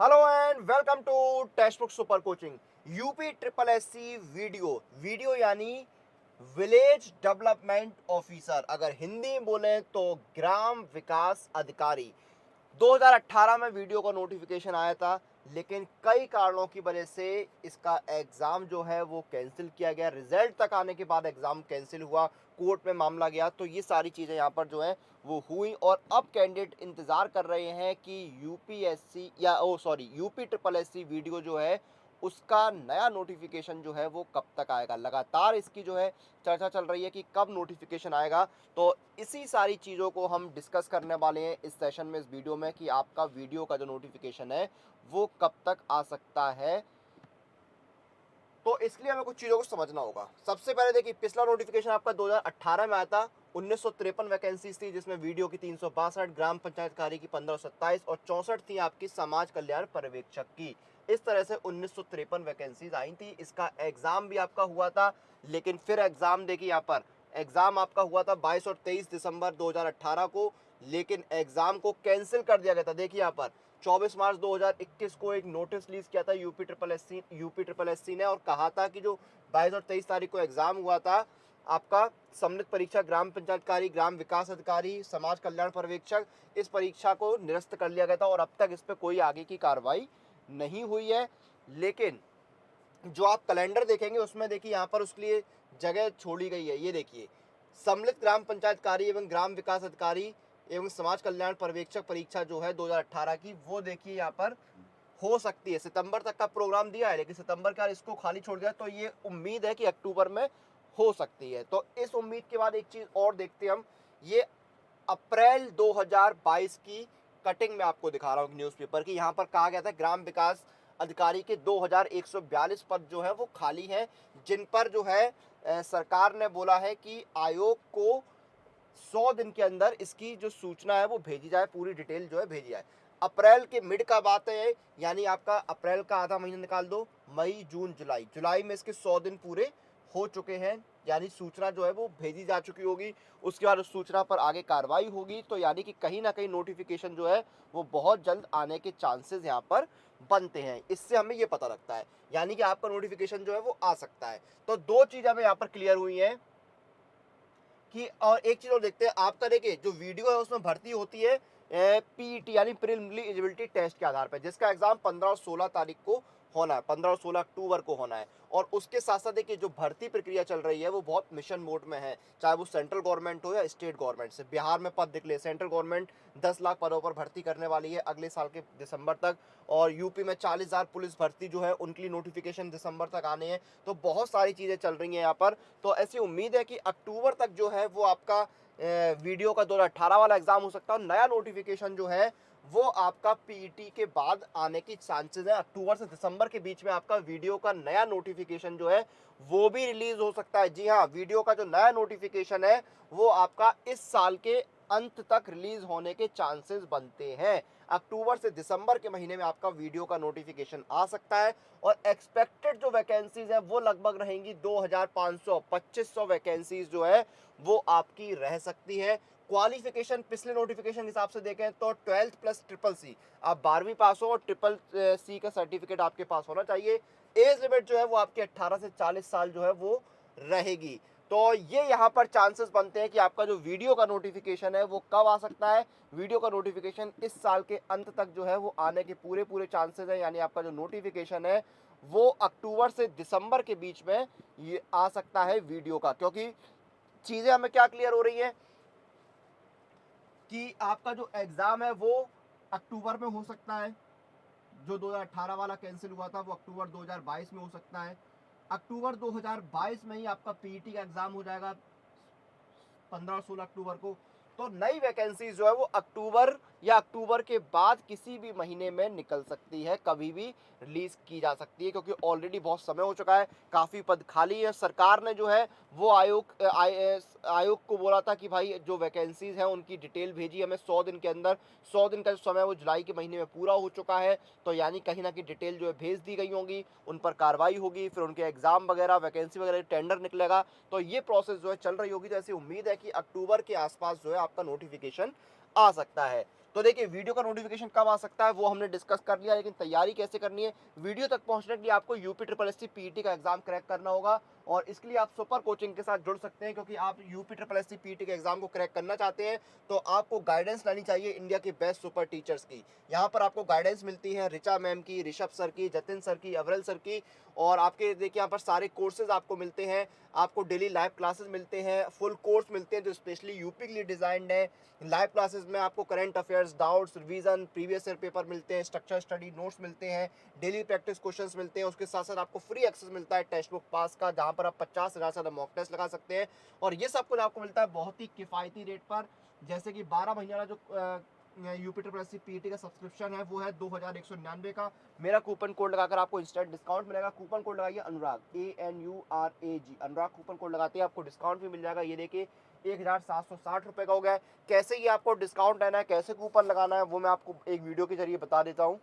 Hello and welcome to text book super coaching. UP triple S C VDO VDO यानी village development officer, अगर हिंदी में बोले तो ग्राम विकास अधिकारी। 2018 में वीडियो का नोटिफिकेशन आया था, लेकिन कई कारणों की वजह से इसका एग्ज़ाम जो है वो कैंसिल किया गया। रिजल्ट तक आने के बाद एग्ज़ाम कैंसिल हुआ, कोर्ट में मामला गया, तो ये सारी चीज़ें यहाँ पर जो है वो हुई। और अब कैंडिडेट इंतज़ार कर रहे हैं कि यूपीएससी या UP triple S C VDO जो है उसका नया नोटिफिकेशन जो है वो कब तक आएगा। लगातार इसकी जो है चर्चा चल रही है कि कब नोटिफिकेशन आएगा। तो इसी सारी चीज़ों को हम डिस्कस करने वाले हैं इस सेशन में, इस वीडियो में, कि आपका वीडियो का जो नोटिफिकेशन है वो कब तक आ सकता है। तो इसलिए हमें कुछ चीज़ों को समझना होगा। सबसे पहले देखिए, पिछला नोटिफिकेशन आपका 2018 में आया था। 1953 वैकेंसीज थी, जिसमें वीडियो की 362, ग्राम पंचायत कार्य की 1527 और 64 थी आपकी समाज कल्याण पर्यवेक्षक की। इस तरह से 1953 वैकेंसीज आई थी। इसका एग्जाम भी आपका हुआ था, लेकिन फिर एग्जाम देखिए यहाँ पर, एग्जाम आपका हुआ था 22 और 23 दिसंबर 2018 को, लेकिन एग्जाम को कैंसिल कर दिया गया था। देखिए यहाँ पर 24 मार्च 2021 को एक नोटिस रिलीज किया था यूपी ट्रिपल एससी ने, और कहा था कि जो 22 और 23 तारीख को एग्जाम हुआ था आपका सम्मिलित परीक्षा ग्राम पंचायत कार्य, ग्राम विकास अधिकारी, समाज कल्याण पर्यवेक्षक, इस परीक्षा को निरस्त कर लिया गया था और अब तक इस पर कोई आगे की कार्रवाई नहीं हुई है। लेकिन जो आप कैलेंडर देखेंगे उसमें देखिए यहाँ पर उसके लिए जगह छोड़ी गई है। ये देखिए, सम्मिलित ग्राम पंचायत कार्य एवं ग्राम विकास अधिकारी एवं समाज कल्याण पर्यवेक्षक परीक्षा जो है 2018 की, वो देखिए यहाँ पर हो सकती है। सितंबर तक का प्रोग्राम दिया है, लेकिन सितंबर का इसको खाली छोड़ दिया, तो ये उम्मीद है कि अक्टूबर में हो सकती है। तो इस उम्मीद के बाद एक चीज़ और देखते हैं हम, ये अप्रैल 2022 की कटिंग में आपको दिखा रहा हूँ न्यूज़पेपर की। यहाँ पर कहा गया था ग्राम विकास अधिकारी के 2142 पद जो है वो खाली हैं, जिन पर जो है सरकार ने बोला है कि आयोग को 100 दिन के अंदर इसकी जो सूचना है वो भेजी जाए, पूरी डिटेल जो है भेजी जाए। अप्रैल के मिड का बात है, यानी आपका अप्रैल का आधा महीना निकाल दो, मई जून जुलाई, जुलाई में इसके 100 दिन पूरे हो चुके हैं, यानी सूचना जो है वो भेजी जा चुकी होगी। उसके बाद उस सूचना पर आगे कार्रवाई होगी, तो यानी कि कहीं ना कहीं नोटिफिकेशन जो है वो बहुत जल्द आने के चांसेस यहाँ पर बनते हैं। इससे हमें ये पता लगता है, यानी कि आपका नोटिफिकेशन जो है वो आ सकता है। तो दो चीज़ हमें यहाँ पर क्लियर हुई हैं कि, और एक चीज़ और देखते हैं, आपका देखिए जो वीडियो है उसमें भर्ती होती है पीईटी यानी प्रीलिमिनरी एलिजिबिलिटी टेस्ट के आधार पर, जिसका एग्जाम 15 और 16 तारीख को होना है, 15 और 16 अक्टूबर को होना है। और उसके साथ साथ देखिए जो भर्ती प्रक्रिया चल रही है वो बहुत मिशन मोड में है, चाहे वो सेंट्रल गवर्नमेंट हो या स्टेट गवर्नमेंट से। बिहार में पद निकले, सेंट्रल गवर्नमेंट 10 लाख पदों पर भर्ती करने वाली है अगले साल के दिसंबर तक, और यूपी में 40,000 पुलिस भर्ती जो है उनकी नोटिफिकेशन दिसंबर तक आने हैं। तो बहुत सारी चीज़ें चल रही हैं यहाँ पर। तो ऐसी उम्मीद है कि अक्टूबर तक जो है वो आपका वीडियो का 2018 वाला एग्जाम हो सकता है। नया नोटिफिकेशन जो है वो आपका पीईटी के बाद आने की चांसेस है। अक्टूबर से दिसंबर के बीच में आपका वीडियो का नया नोटिफिकेशन जो है वो भी रिलीज हो सकता है। जी हाँ, वीडियो का जो नया नोटिफिकेशन है वो आपका इस साल के अंत तक रिलीज होने के चांसेस बनते हैं। अक्टूबर से दिसंबर के महीने में आपका वीडियो का नोटिफिकेशन आ सकता है। और एक्सपेक्टेड जो वैकेंसीज है वो लगभग रहेंगी 2500, 2500 वैकेंसीज जो है वो आपकी रह सकती है। क्वालिफिकेशन पिछले नोटिफिकेशन के हिसाब से देखें तो 12th प्लस ट्रिपल सी, आप 12वीं पास हो और ट्रिपल सी का सर्टिफिकेट आपके पास होना चाहिए। एज लिमिट जो है वो आपके 18 से 40 साल जो है वो रहेगी। तो ये यहाँ पर चांसेस बनते हैं कि आपका जो वीडियो का नोटिफिकेशन है वो कब आ सकता है। वीडियो का नोटिफिकेशन इस साल के अंत तक जो है वो आने के पूरे पूरे चांसेस हैं, यानी आपका जो नोटिफिकेशन है वो अक्टूबर से दिसंबर के बीच में ये आ सकता है वीडियो का। क्योंकि चीज़ें हमें क्या क्लियर हो रही है कि आपका जो एग्ज़ाम है वो अक्टूबर में हो सकता है, जो 2018 वाला कैंसिल हुआ था वो अक्टूबर 2022 में हो सकता है। अक्टूबर 2022 में ही आपका पीईटी का एग्ज़ाम हो जाएगा 15 और 16 अक्टूबर को। तो नई वैकेंसी जो है वो अक्टूबर या अक्टूबर के बाद किसी भी महीने में निकल सकती है, कभी भी रिलीज की जा सकती है, क्योंकि ऑलरेडी बहुत समय हो चुका है, काफ़ी पद खाली है। सरकार ने जो है वो आयोग को बोला था कि भाई जो वैकेंसीज हैं उनकी डिटेल भेजिए हमें 100 दिन के अंदर। 100 दिन का जो समय वो जुलाई के महीने में पूरा हो चुका है, तो यानी कहीं ना कहीं डिटेल जो है भेज दी गई होंगी, उन पर कार्रवाई होगी, फिर उनके एग्ज़ाम वगैरह, वैकेंसी वगैरह, टेंडर निकलेगा। तो ये प्रोसेस जो है चल रही होगी। तो ऐसी उम्मीद है कि अक्टूबर के आसपास जो है आपका नोटिफिकेशन आ सकता है। तो देखिए वीडियो का नोटिफिकेशन कब आ सकता है वो हमने डिस्कस कर लिया, लेकिन तैयारी कैसे करनी है, वीडियो तक पहुंचने के लिए आपको UP triple S C PET का एग्जाम क्रैक करना होगा। और इसके लिए आप सुपर कोचिंग के साथ जुड़ सकते हैं, क्योंकि आप UP triple S C PET के एग्जाम को क्रैक करना चाहते हैं तो आपको गाइडेंस लेनी चाहिए इंडिया के बेस्ट सुपर टीचर्स की। यहाँ पर आपको गाइडेंस मिलती है ऋचा मैम की, ऋषभ सर की, जतिन सर की, अवरल सर की। और आपके देखिए यहाँ पर सारे कोर्सेज आपको मिलते हैं, आपको डेली लाइव क्लासेस मिलते हैं, फुल कोर्स मिलते हैं जो स्पेशली यूपी के लिए डिजाइंड है। लाइव क्लासेस में आपको current affairs, doubts, revision, previous year paper मिलते हैं, स्ट्रक्चर स्टडी नोट्स मिलते हैं, डेली प्रैक्टिस क्वेश्चंस मिलते हैं। उसके साथ साथ आपको फ्री एक्सेस मिलता है टेक्स्ट बुक पास का, जहां पर आप 50,000 से ज़्यादा मॉक टेस्ट लगा सकते हैं। और ये सब कुछ आपको मिलता है बहुत ही किफ़ायती रेट पर। जैसे कि 12 महीने वाला जो UP triple S C PET का सब्सक्रिप्शन है वो है 2199 का। मेरा कूपन कोड लगाकर आपको इंस्टेंट डिस्काउंट मिलेगा। कूपन कोड लगाइए अनुराग, ANURAG, अनुराग कूपन कोड लगाते हैं आपको डिस्काउंट भी मिल जाएगा। ये देखिए 1760 रुपये का हो गया है। कैसे ये आपको डिस्काउंट लेना है, कैसे कूपन लगाना है, वो मैं आपको एक वीडियो के जरिए बता देता हूँ।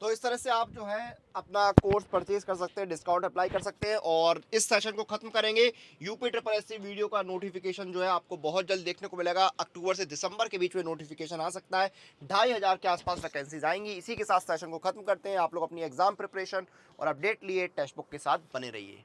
तो इस तरह से आप जो है अपना कोर्स परचेज कर सकते हैं, डिस्काउंट अप्लाई कर सकते हैं। और इस सेशन को खत्म करेंगे। UP triple S C VDO का नोटिफिकेशन जो है आपको बहुत जल्द देखने को मिलेगा। अक्टूबर से दिसंबर के बीच में नोटिफिकेशन आ सकता है। 2500 के आसपास वैकेंसीज आएंगी। इसी के साथ सेशन को खत्म करते हैं। आप लोग अपनी एग्जाम प्रिपरेशन और अपडेट लिए टेक्स्ट बुक के साथ बने रहिए।